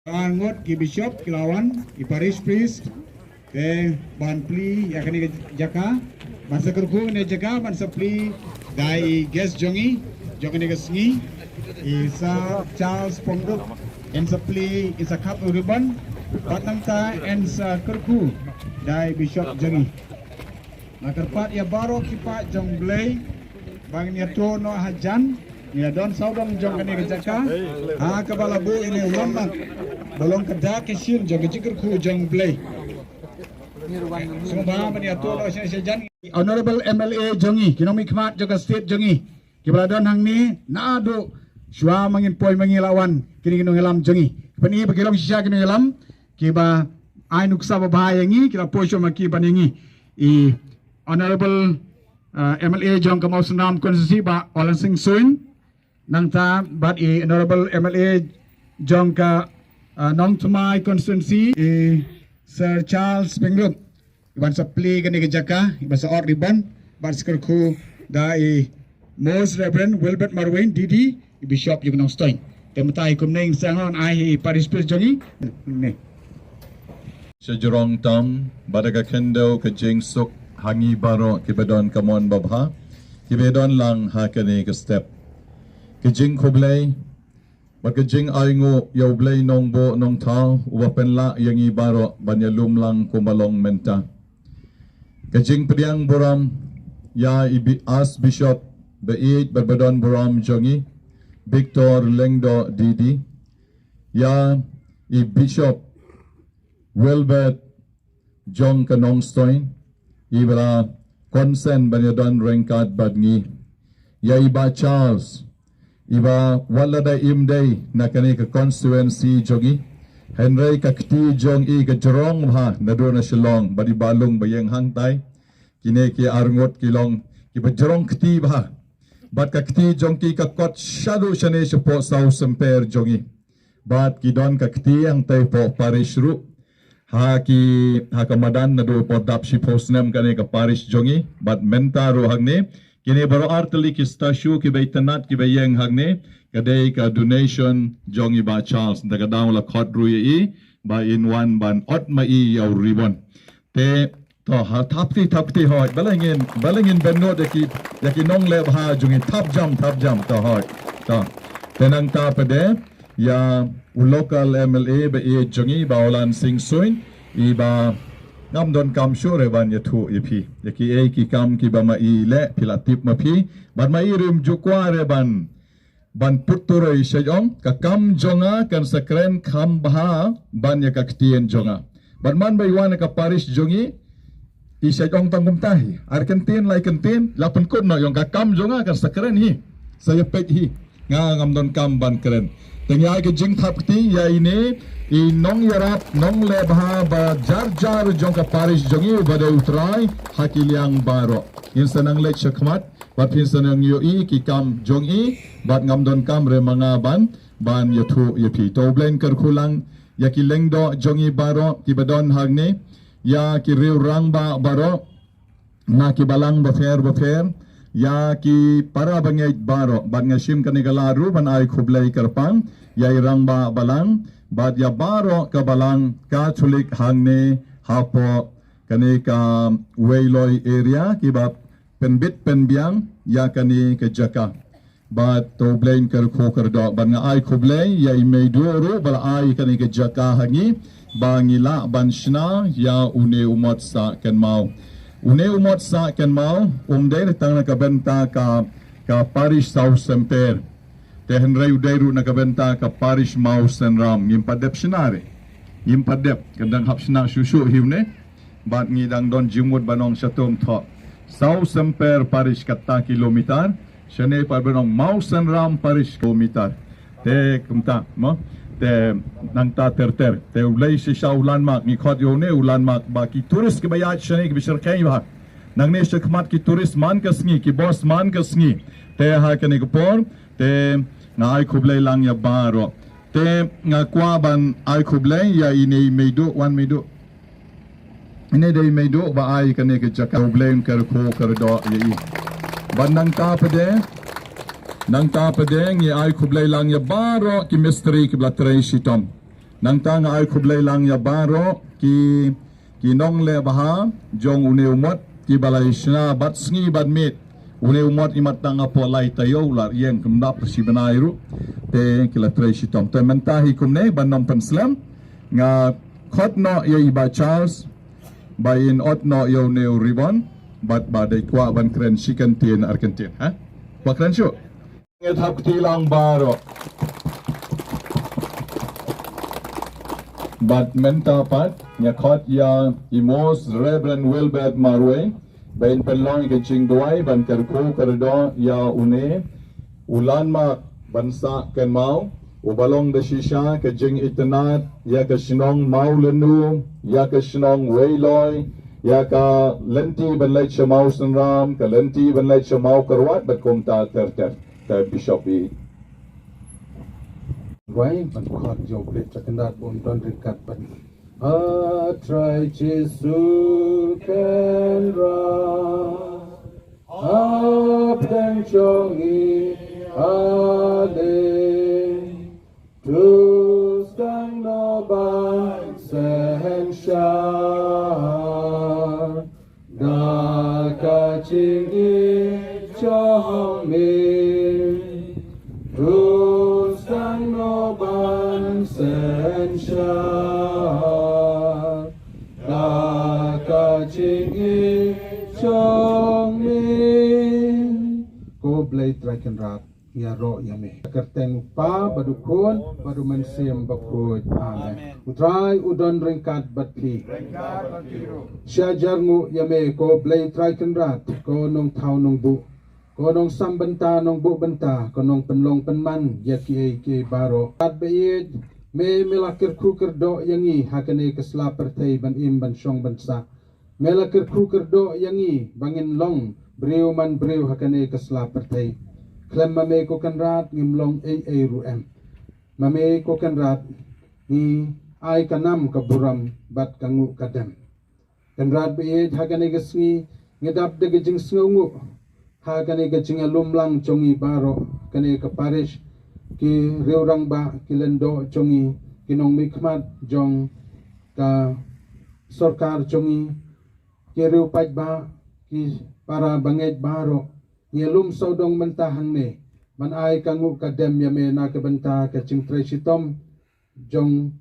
Angot ki bishop kilawan ki parish priest ke ban pli yakni jaka ban Jingkyrkhu ne jaka ban sapli dai guest jongi jongni gasngi isa Charles Pongduk en sapli isa kap ribbon patangta en sa Jingkyrkhu dai bishop jongi nakarpat ya baro ki pa jong blay bang ni to no hajan ni don saudong jong kani jaka ha kabalabu ini ulamat bolong kerja kesin jong Jingkyrkhu jong blay semua bani atur lo sejan honorable MLA jongi kinomi khmat jaga state jongi kibaladon hang ni na adu shwa mangin poi mangilawan kini kino ngelam jongi pani bagilong sisa kino ngelam kiba ai nuksa babayangi kila posho maki baningi I honorable MLA jong kamau senam konstitusi ba Olan Sing Suin nangta bat honorable MLA jong ka Nong Tumai constituency Sir Charles Pengrup iban sa pli kani kejaka iban sa ort ribbon bat Jingkyrkhu da most reverend Wilbert Marwin DD bishop yung nong stoin temutai kumning sangon ai parish priest jongi ne Sejurong tam badaga kendo ke jingsuk hangi baro kibedon kamon babha kibedon lang hakani ke step ke Jingkyrkhu blay bat ke jing aingo yaw blay nong bo nong tao wapen la yangi baro banyalum lang kumalong menta ke jing pediang boram ya ibi as bishop beid berbedon boram jongi Victor Lengdo Didi ya I bishop Wilbert Jong Kanong Stoin ibra konsen banyadon rengkat badngi ya iba Charles iba walada imday nakani ka constituency jogi Henry kakti jong ka jorong ha nado na silong badi balong bayang hangtay kine ki arngot kilong kiba jorong kti ba bat kakti jong ki ka kot shadow shane po sau semper jongi bat kidon kakti ang tay po parishru ha kamadan na do podap si posnem kane ka parish jongi bat mentaro hagne kini baro arteli ki stasyu ki baitanat ki bayeng hagne kadai ka donation jongi ba Charles daga daw la khodru yi ba in one ban ot mai yaw ribbon te to ha thapti hot balangin benno yaki nong le ha jongi thap jam to hot to tenang ta pede ya local MLA ba jongi ba Olan Sing Suin iba ngam don kam sure ban yathu ipi yaki ki kam ki ba mai le pilatip mapi ban mai rim jukwa re ban puturo isayong ka kam jonga kan sakren kham baha ban ya kaktien jonga ban man bay wan ka parish jongi isayong tangum tahi arkentin lai kentin lapun kun no yung ka kam jonga kan sakren hi saya pek hi nga ngam don kam ban keren tengya ke jing thapti ya ini nong yarap nong lebha ba jar jong ka parish jongi bade utrai hakiliang baro insanang lek shakmat bat insanang yoi ki kam jongi bat ngam don kam re mga ban yathu yapi to blen Jingkyrkhu lang ya ki lengdo jongi baro ki badon hagne ya ki riu rang ba baro na ki balang ba fer ya ki para bangay baro bat ngashim kanigalaru ban ay khublay karpang ya irang ba balang bat ya baro ka balang ka chulik hangne hapo kani ka Welloi area ki ba penbit penbiang ya kani ka jaka bat to blain Jingkyrkhu kardo ban nga ay khublay ya imay duoro bala ay kani ka jaka hangi bangila banshna ya une umot sa kenmao une umot sa kenmao umday tang nakabenta ka parish South Semper tehen rayu dairu nakabenta ka parish Mau Senram ngimpadep sinare ngimpadep kadang hapsna susu himne bat ngidang don jimut banong satom tho South Semper parish kata kilometer sene par banong Mau Senram parish kilometer te kumta mo te nang ta ter te ulay si siya ulan mak ni khot yo ne ulan mak ba ki tourist ki bayat shane ki bishar kay ba nang ne shakmat ki tourist man kasngi ki boss man kasngi te ha kani kupor te na ay khublay lang ya baro te nga kwa ban ay khublay ya ini meido wan meido ine dei meido ba ay kani ki jaka khublay Jingkyrkhu kardo yi ban nang ta pede ngi ay khublay lang ya baro ki mystery ki blatray sitom nang ta nga ay kublay lang ya baro ki nong le baha jong une umot ki balay shna bat sngi badmit une umot imat tanga polai tayo lar yen kumdap si banairu te kila tray sitom te mentahi kumne banom penslam nga khot no ye iba Charles bayin ot no yo neu ribon bat badai kwa ban kren sikantin arkentin ha kwa kren syu nget hap tilang baro bat menta pat nya khot ya imos Reverend Wilbert Marwe bain penlong ke chingduai ban kerku kerdo ya une ulan ma bansa ken mau ubalong de shisha ke jing itnat ya ke shinong mau lenu ya ke shinong Welloi ya ka lenti ban lai chamau sanram ka lenti ban lai chamau karwat bat kom ta ter bishop bi Why ban khot jo brit chakandat bon don rikat ban a try Jesu can ra a pen chongi ale tu stang no ban sen sha da ka ching i chong mi tu stang no ban sen sha da ka ching i chong mi ko blay track and rat ya ro ya me kerteng pa badukun badu mensiem bakut amen utrai udon ringkat batli syajar ngu ya me ko blay track and rat ko nong thau nong bu ko nong sam benta nong bu benta ko nong penlong penman ya ki baro at beid me melakir kuker do yangi hakane kesla pertai ban im ban shong bansa melakir kuker do yangi bangin long breu man breu hakane kesla pertai klem mame ko kanrat ngimlong ai ruem mame ko kanrat ni ai kanam kaburam bat kangu kadam kanrat beid hakane gesngi ngedap de gejing sngungu ha kane ka chinga lumlang chongi baro kane ka parish ki reurang ba kilendo chongi kinong mikmat jong ka sarkar chongi ki reupat ba ki para banget baro ngelum sodong mentahang ne man ai kangu kadem yame na ka benta ka chingtre sitom jong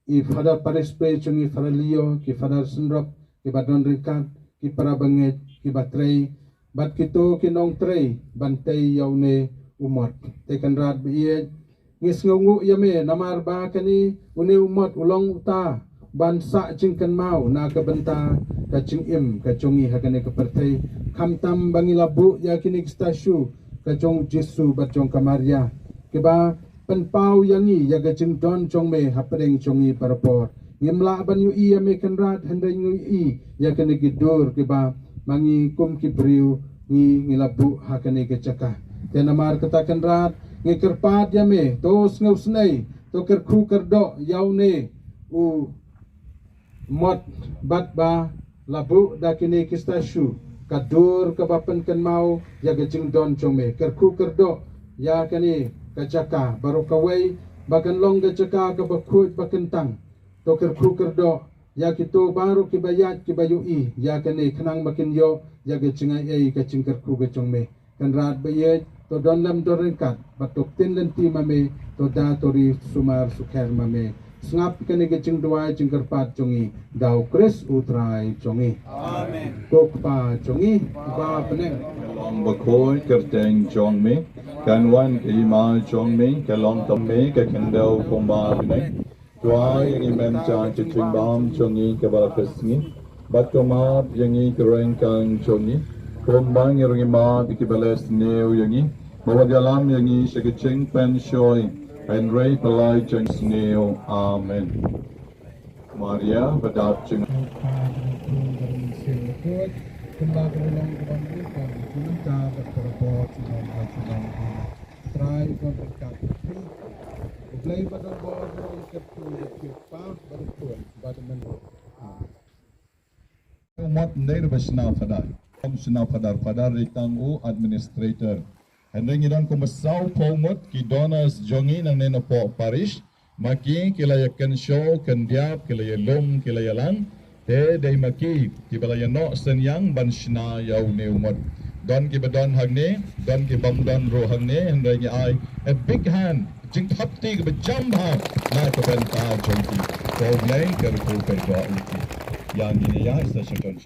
i fada parish pe chongi faralio ki fada sunrop ki badon rikat ki para banget ki batrei bat kito kinong trei bantay yaune umot tekan rat biye ngis ngungu yame namar ba kani une umot ulong uta bansa jingkan mau na ka benta ka jingim ka chongi hakane ka pertai khamtam bangilabu yakini stasyu ka chong Jesu bat chong kamaria kiba penpau yangi ya ka jing don chong me hapreng chongi parpor ngimla ban yu i yame kan rat handai ngu i yakane gidur kiba mangi kum kibriu ngi ngilabu hakane ke caka tenamar katakan rat ngi kerpat yame tos ngau snai to kerkhu kerdo yaune u mot bat ba labu dakine kistashu kadur kabapan kan mau ya gejing don chome kerkhu kerdo ya kane kacaka baru kawai bakan long kacaka kabakut bakentang to kerkhu kerdo ya kito baru kibayat kibayui ya kane khnang makin yo ya ge chingai ai ka Jingkyrkhu ge chongme kan rat baye to don lam dorenkat batok tin lenti mame to da tori sumar sukher mame ngap kene ke jing dua jing kerpat chongi dau kris utrai chongi amen kokpa chongi ba peneng long bakoi kerteng chong me kan wan ima chong me kalong tom me ka kendau komba bine tuai yang imen cha chiching bam chongi ke bala pesni batoma yangi kereng kang chongi kombang yang ima dikibales neu yangi mawadalam yangi shageching pen shoi and ray palai chang sneo amen Maria badat ching umat ndai basna fadar sna fadar ritangu administrator. Hendeng idan ko masaw pomot ki donas jongi nang neno po parish Maki kilaya kan show kan diap kilaya lum kilaya lang. Te day maki kibala no senyang ban shna yau ne umot. Don kibadon hagne, don kibam don ro hagne, hendanya ai a big hand. Jing hapti kibajam ha na kabenta jongki. Ko blay kerku kai doa uti. Yang ini ya sa shakon.